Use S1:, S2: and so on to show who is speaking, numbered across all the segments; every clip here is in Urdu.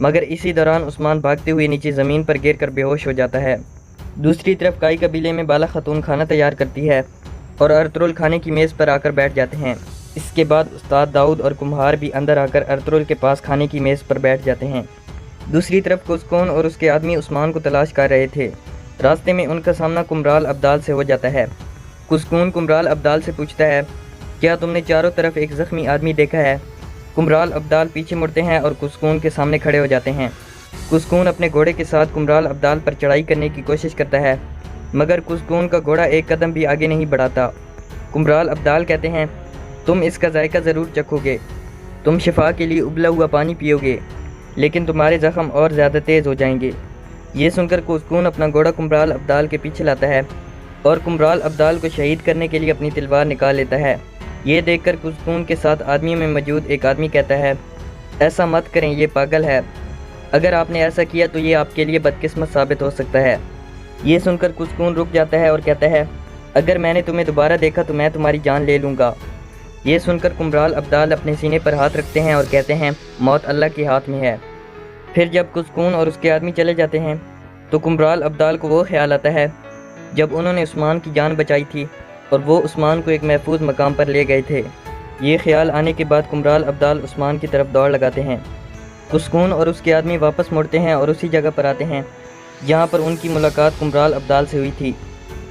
S1: مگر اسی دوران عثمان بھاگتے ہوئے نیچے زمین پر گر کر بے ہوش ہو جاتا ہے۔ دوسری طرف کائی قبیلے میں بالا خاتون کھانا تیار کرتی ہے اور ارطغرل کھانے کی میز پر آ کر بیٹھ جاتے ہیں۔ اس کے بعد استاد داؤد اور کمہار بھی اندر آ کر ارطغرل کے پاس کھانے کی میز پر بیٹھ جاتے ہیں۔ دوسری طرف کسکون اور اس کے آدمی عثمان کو تلاش کر رہے تھے۔ راستے میں ان کا سامنا کمرال ابدال سے ہو جاتا ہے۔ کسکون کمرال ابدال سے پوچھتا ہے، کیا تم نے چاروں طرف ایک زخمی آدمی دیکھا ہے؟ کمرال ابدال پیچھے مڑتے ہیں اور کسکون کے سامنے کھڑے ہو جاتے ہیں۔ کسکون اپنے گھوڑے کے ساتھ کمرال ابدال پر چڑھائی کرنے کی کوشش کرتا ہے، مگر کسکون کا گھوڑا ایک قدم بھی آگے نہیں بڑھاتا۔ کمرال ابدال کہتے ہیں، تم اس کا ذائقہ ضرور چکھو گے، تم شفا کے لیے ابلا ہوا پانی پیو گے، لیکن تمہارے زخم اور زیادہ تیز ہو جائیں گے۔ یہ سن کر کسکون اپنا گھوڑا کمرال ابدال کے پیچھے لاتا ہے اور کمرال ابدال کو شہید کرنے کے لیے اپنی تلوار نکال لیتا ہے۔ یہ دیکھ کر کسکون کے ساتھ آدمیوں میں موجود ایک آدمی کہتا ہے، ایسا مت کریں، یہ پاگل ہے، اگر آپ نے ایسا کیا تو یہ آپ کے لیے بدقسمت ثابت ہو سکتا ہے۔ یہ سن کر کسکون رک جاتا ہے اور کہتا ہے، اگر میں نے تمہیں دوبارہ دیکھا تو میں تمہاری جان لے لوں گا۔ یہ سن کر کمرال ابدال اپنے سینے پر ہاتھ رکھتے ہیں اور کہتے ہیں، موت اللہ کے ہاتھ میں ہے۔ پھر جب کسکون اور اس کے آدمی چلے جاتے ہیں تو کمرال ابدال کو وہ خیال آتا ہے جب انہوں نے عثمان کی جان بچائی تھی اور وہ عثمان کو ایک محفوظ مقام پر لے گئے تھے۔ یہ خیال آنے کے بعد کمرال ابدال عثمان کی طرف دوڑ لگاتے ہیں۔ کسکون اور اس کے آدمی واپس مڑتے ہیں اور اسی جگہ پر آتے ہیں جہاں پر ان کی ملاقات کمرال ابدال سے ہوئی تھی۔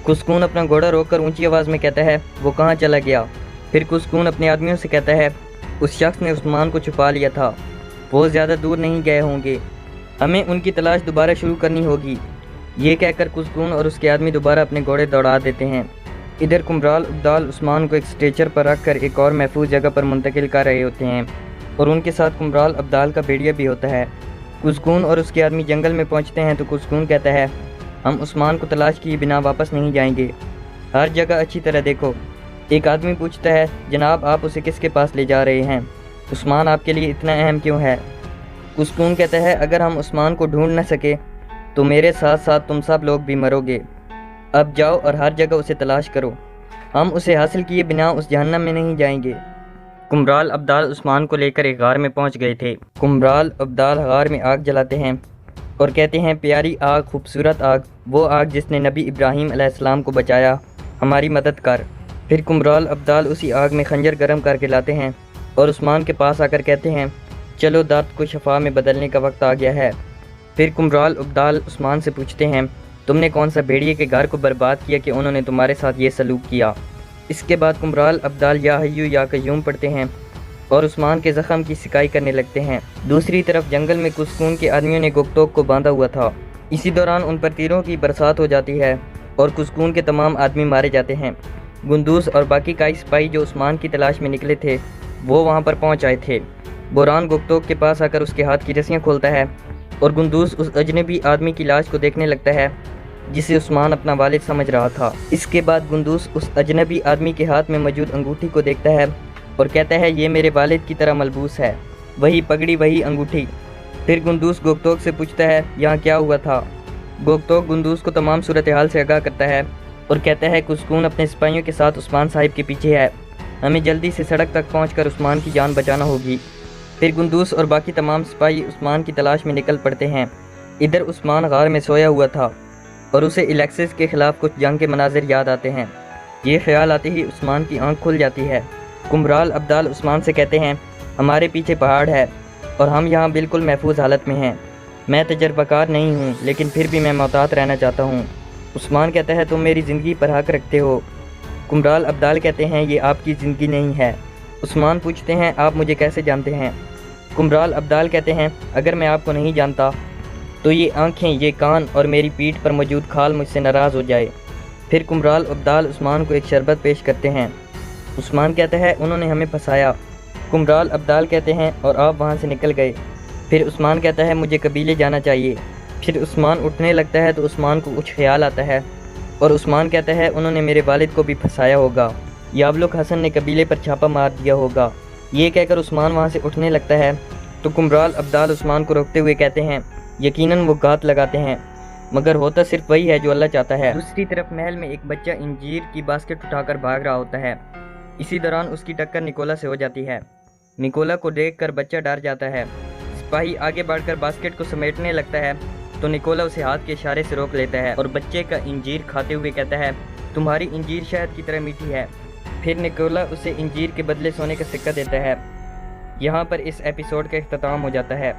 S1: کسکون اپنا گھوڑا روک کر اونچی آواز میں کہتا ہے، وہ کہاں چلا گیا؟ پھر کسکون اپنے آدمیوں سے کہتا ہے، اس شخص نے عثمان کو چھپا لیا تھا، وہ زیادہ دور نہیں گئے ہوں گے، ہمیں ان کی تلاش دوبارہ شروع کرنی ہوگی۔ یہ کہہ کر کسکون اور اس کے آدمی دوبارہ اپنے گھوڑے دوڑا دیتے ہیں۔ ادھر کمرال ابدال عثمان کو ایک سٹریچر پر رکھ کر ایک اور محفوظ جگہ پر منتقل کر رہے ہوتے ہیں اور ان کے ساتھ کمرال ابدال کا بھیڑیا بھی ہوتا ہے۔ کسکون اور اس کے آدمی جنگل میں پہنچتے ہیں تو کسکون کہتا ہے، ہم عثمان کو تلاش کیے بنا واپس نہیں جائیں گے، ہر جگہ اچھی طرح دیکھو۔ ایک آدمی پوچھتا ہے، جناب آپ اسے کس کے پاس لے جا رہے ہیں؟ عثمان آپ کے لیے اتنا اہم کیوں ہے؟ کسکون کہتا ہے، اگر ہم عثمان کو ڈھونڈ نہ سکے تو میرے ساتھ ساتھ تم سب لوگ بھی مرو گے۔ اب جاؤ اور ہر جگہ اسے تلاش کرو، ہم اسے حاصل کیے بنا اس جہنم میں نہیں جائیں گے۔ کمرال ابدال عثمان کو لے کر ایک غار میں پہنچ گئے تھے۔ کمرال ابدال غار میں آگ جلاتے ہیں اور کہتے ہیں، پیاری آگ، خوبصورت آگ، وہ آگ جس نے نبی ابراہیم علیہ السلام کو بچایا، ہماری مدد کر۔ پھر کمرال ابدال اسی آگ میں خنجر گرم کر کے لاتے ہیں اور عثمان کے پاس آ کر کہتے ہیں، چلو درد کو شفا میں بدلنے کا وقت آ گیا ہے۔ پھر کمرال ابدال عثمان سے پوچھتے ہیں، تم نے کون سا بھیڑیے کے گھر کو برباد کیا کہ انہوں نے تمہارے ساتھ یہ سلوک کیا؟ اس کے بعد کمرال ابدال یا حیو یا قیوم پڑھتے ہیں اور عثمان کے زخم کی سکائی کرنے لگتے ہیں۔ دوسری طرف جنگل میں کسکون کے آدمیوں نے گوگتوک کو باندھا ہوا تھا۔ اسی دوران ان پر تیروں کی برسات ہو جاتی ہے اور کسکون کے تمام آدمی مارے جاتے ہیں۔ گندوز اور باقی کائی سپاہی جو عثمان کی تلاش میں نکلے تھے وہ وہاں پر پہنچ آئے تھے۔ بوران گوگتوک کے پاس آ کر اس کے ہاتھ کی رسیاں کھولتا ہے اور گندوز اس اجنبی آدمی کی لاش کو دیکھنے لگتا ہے جسے عثمان اپنا والد سمجھ رہا تھا۔ اس کے بعد گندوز اس اجنبی آدمی کے ہاتھ میں موجود انگوٹھی کو دیکھتا ہے اور کہتا ہے، یہ میرے والد کی طرح ملبوس ہے، وہی پگڑی وہی انگوٹھی۔ پھر گندوز گوگتوک سے پوچھتا ہے، یہاں کیا ہوا تھا؟ گوگتوک گندوز کو تمام صورتحال سے آگاہ کرتا ہے اور کہتا ہے، کسکون اپنے سپاہیوں کے ساتھ عثمان صاحب کے پیچھے ہے، ہمیں جلدی سے سڑک تک پہنچ کر عثمان کی جان بچانا ہوگی۔ پھر گندوز اور باقی تمام سپاہی عثمان کی تلاش میں نکل پڑتے ہیں۔ ادھر عثمان غار میں سویا ہوا تھا اور اسے الیکسس کے خلاف کچھ جنگ کے مناظر یاد آتے ہیں۔ یہ خیال آتے ہی عثمان کی آنکھ کھل جاتی ہے۔ کمرال ابدال عثمان سے کہتے ہیں، ہمارے پیچھے پہاڑ ہے اور ہم یہاں بالکل محفوظ حالت میں ہیں، میں تجربہ کار نہیں ہوں لیکن پھر بھی میں محتاط رہنا چاہتا ہوں۔ عثمان کہتا ہے، تم میری زندگی پر حق رکھتے ہو۔ کمرال ابدال کہتے ہیں، یہ آپ کی زندگی نہیں ہے۔ عثمان پوچھتے ہیں، آپ مجھے کیسے جانتے ہیں؟ کمرال ابدال کہتے ہیں، اگر میں آپ کو نہیں جانتا تو یہ آنکھیں، یہ کان اور میری پیٹھ پر موجود کھال مجھ سے ناراض ہو جائے۔ پھر کمرال ابدال عثمان کو ایک شربت پیش کرتے ہیں۔ عثمان کہتا ہے، انہوں نے ہمیں پھنسایا۔ کمرال ابدال کہتے ہیں، اور آپ وہاں سے نکل گئے۔ پھر عثمان کہتا ہے، مجھے قبیلے جانا چاہیے۔ پھر عثمان اٹھنے لگتا ہے تو عثمان کو کچھ خیال آتا ہے اور عثمان کہتا ہے، انہوں نے میرے والد کو بھی پھنسایا ہوگا، یابلک حسن نے قبیلے پر چھاپا مار دیا ہوگا۔ یہ کہہ کر عثمان وہاں سے اٹھنے لگتا ہے تو کمرال ابدال عثمان کو روکتے ہوئے کہتے ہیں، یقیناً وہ گھات لگاتے ہیں مگر ہوتا صرف وہی ہے جو اللہ چاہتا ہے۔ دوسری طرف محل میں ایک بچہ انجیر کی باسکٹ اٹھا کر بھاگ رہا ہوتا ہے۔ اسی دوران اس کی ٹکر نکولا سے ہو جاتی ہے۔ نکولا کو دیکھ کر بچہ ڈر جاتا ہے۔ سپاہی آگے بڑھ کر باسکٹ کو سمیٹنے لگتا ہے تو نکولا اسے ہاتھ کے اشارے سے روک لیتا ہے اور بچے کا انجیر کھاتے ہوئے کہتا ہے تمہاری انجیر شہد کی طرح میٹھی ہے۔ پھر نکولا اسے انجیر کے بدلے سونے کا سکہ دیتا ہے۔ یہاں پر اس ایپیسوڈ کا اختتام ہو جاتا ہے۔